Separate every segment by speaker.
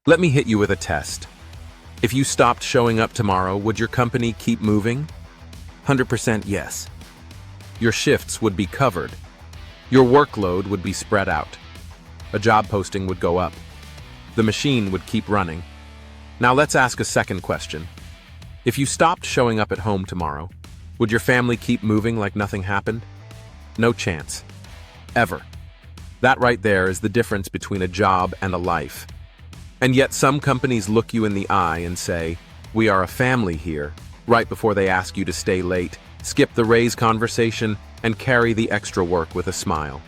Speaker 1: Let me hit you with a test. If you stopped showing up tomorrow, would your company keep moving? 100% yes. Your shifts would be covered. Your workload would be spread out. A job posting would go up. The machine would keep running. Now let's ask a second question. If you stopped showing up at home tomorrow, would your family keep moving like nothing happened? No chance. Ever. That right there is the difference between a job and a life. And yet some companies look you in the eye and say, "We are a family here," right before they ask you to stay late, skip the raise conversation, and carry the extra work with a smile.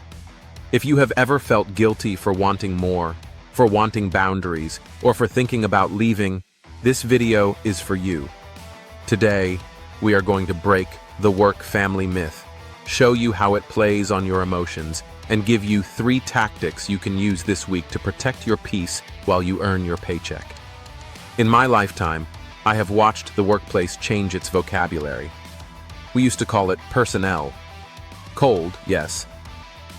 Speaker 1: If you have ever felt guilty for wanting more, for wanting boundaries, or for thinking about leaving, this video is for you. Today, we are going to break the work-family myth, show you how it plays on your emotions, and give you 3 tactics you can use this week to protect your peace while you earn your paycheck. In my lifetime, I have watched the workplace change its vocabulary. We used to call it personnel. Cold, yes,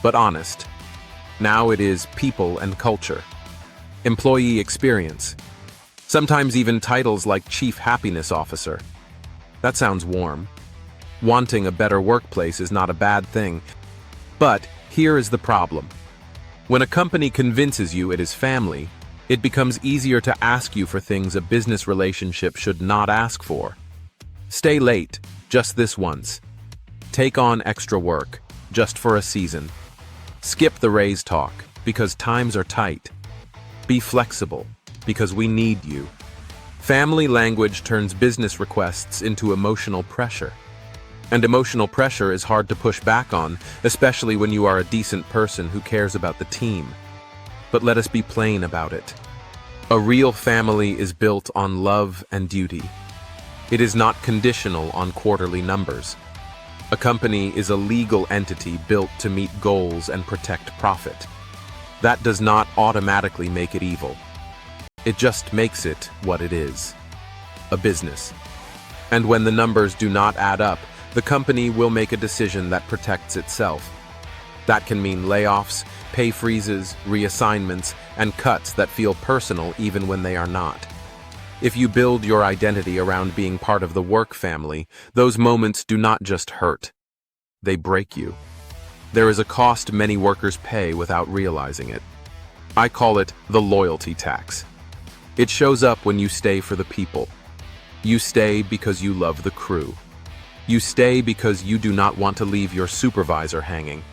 Speaker 1: but honest. Now it is people and culture. Employee experience. Sometimes even titles like Chief Happiness Officer. That sounds warm. Wanting a better workplace is not a bad thing. But here is the problem. When a company convinces you it is family, it becomes easier to ask you for things a business relationship should not ask for. Stay late, just this once. Take on extra work, just for a season. Skip the raise talk, because times are tight. Be flexible, because we need you. Family language turns business requests into emotional pressure. And emotional pressure is hard to push back on, especially when you are a decent person who cares about the team. But let us be plain about it. A real family is built on love and duty. It is not conditional on quarterly numbers. A company is a legal entity built to meet goals and protect profit. That does not automatically make it evil. It just makes it what it is. A business. And when the numbers do not add up, the company will make a decision that protects itself. That can mean layoffs, pay freezes, reassignments, and cuts that feel personal even when they are not. If you build your identity around being part of the work family, those moments do not just hurt. They break you. There is a cost many workers pay without realizing it. I call it the loyalty tax. It shows up when you stay for the people. You stay because you love the crew. You stay because you do not want to leave your supervisor hanging.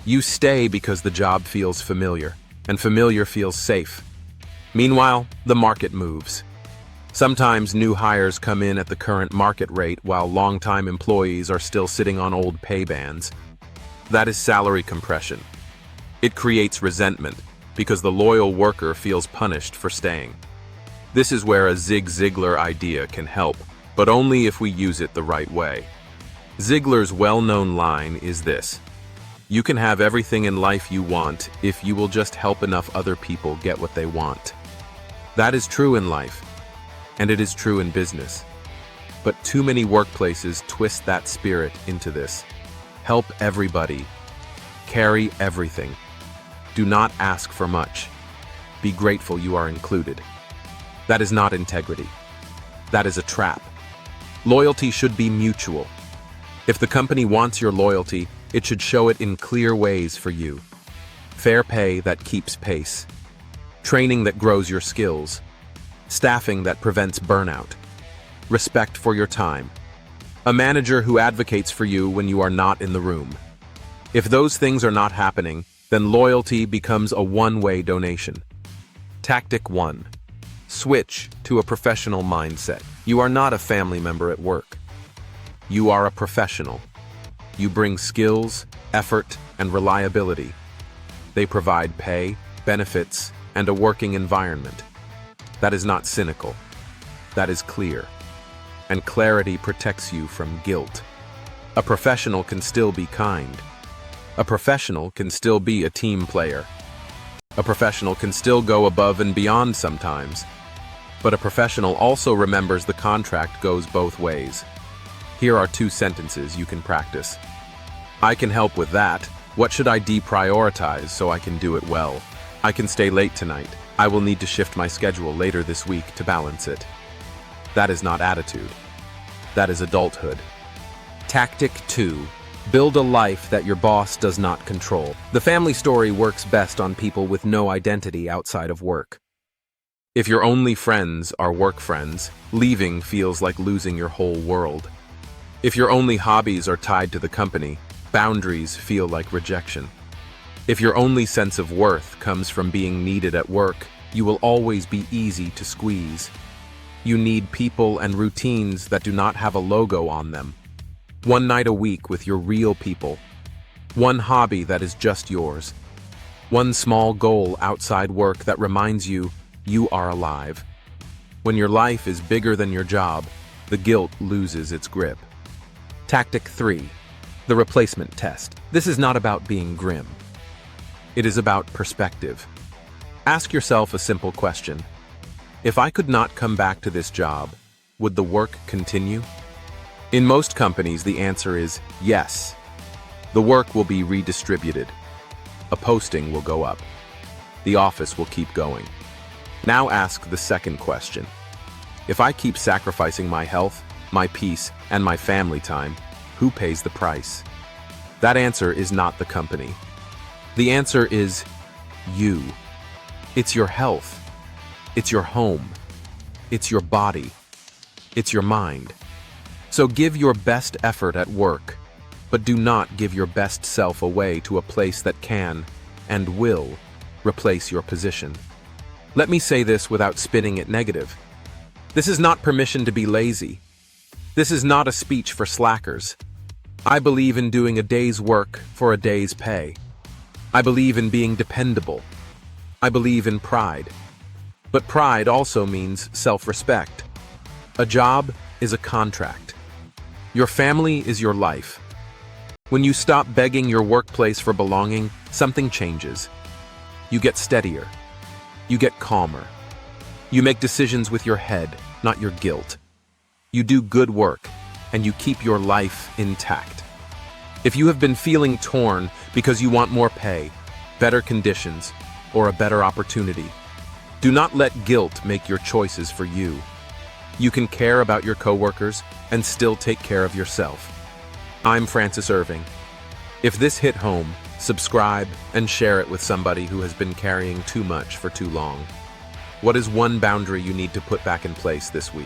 Speaker 1: You stay because the job feels familiar, and familiar feels safe. Meanwhile, the market moves. Sometimes new hires come in at the current market rate while longtime employees are still sitting on old pay bands. That is salary compression. It creates resentment because the loyal worker feels punished for staying. This is where a Zig Ziglar idea can help, but only if we use it the right way. Ziglar's well-known line is this: "You can have everything in life you want if you will just help enough other people get what they want." That is true in life, and it is true in business. But too many workplaces twist that spirit into this. Help everybody. Carry everything. Do not ask for much. Be grateful you are included. That is not integrity. That is a trap. Loyalty should be mutual. If the company wants your loyalty, it should show it in clear ways for you. Fair pay that keeps pace. Training that grows your skills. Staffing that prevents burnout. Respect for your time. A manager who advocates for you when you are not in the room. If those things are not happening, then loyalty becomes a one-way donation. Tactic 1. Switch to a professional mindset. You are not a family member at work. You are a professional. You bring skills, effort, and reliability. They provide pay, benefits, and a working environment. That is not cynical. That is clear. And clarity protects you from guilt. A professional can still be kind. A professional can still be a team player. A professional can still go above and beyond sometimes. But a professional also remembers the contract goes both ways. Here are 2 sentences you can practice. I can help with that. What should I deprioritize so I can do it well? I can stay late tonight. I will need to shift my schedule later this week to balance it. That is not attitude. That is adulthood. Tactic 2. Build a life that your boss does not control. The family story works best on people with no identity outside of work. If your only friends are work friends, leaving feels like losing your whole world. If your only hobbies are tied to the company, boundaries feel like rejection. If your only sense of worth comes from being needed at work, you will always be easy to squeeze. You need people and routines that do not have a logo on them. One night a week with your real people. One hobby that is just yours. One small goal outside work that reminds you you are alive. When your life is bigger than your job, the guilt loses its grip. Tactic 3. The replacement test. This is not about being grim. It is about perspective. Ask yourself a simple question. If I could not come back to this job, would the work continue? In most companies, the answer is yes. The work will be redistributed. A posting will go up. The office will keep going. Now ask the second question. If I keep sacrificing my health, my peace, and my family time, who pays the price? That answer is not the company. The answer is you. It's your health. It's your home. It's your body. It's your mind. So give your best effort at work, but do not give your best self away to a place that can and will replace your position. Let me say this without spinning it negative. This is not permission to be lazy. This is not a speech for slackers. I believe in doing a day's work for a day's pay. I believe in being dependable. I believe in pride. But pride also means self-respect. A job is a contract. Your family is your life. When you stop begging your workplace for belonging, something changes. You get steadier. You get calmer. You make decisions with your head, not your guilt. You do good work, and you keep your life intact. If you have been feeling torn because you want more pay, better conditions, or a better opportunity, do not let guilt make your choices for you. You can care about your coworkers and still take care of yourself. I'm Francis Irving. If this hit home, subscribe and share it with somebody who has been carrying too much for too long. What is one boundary you need to put back in place this week?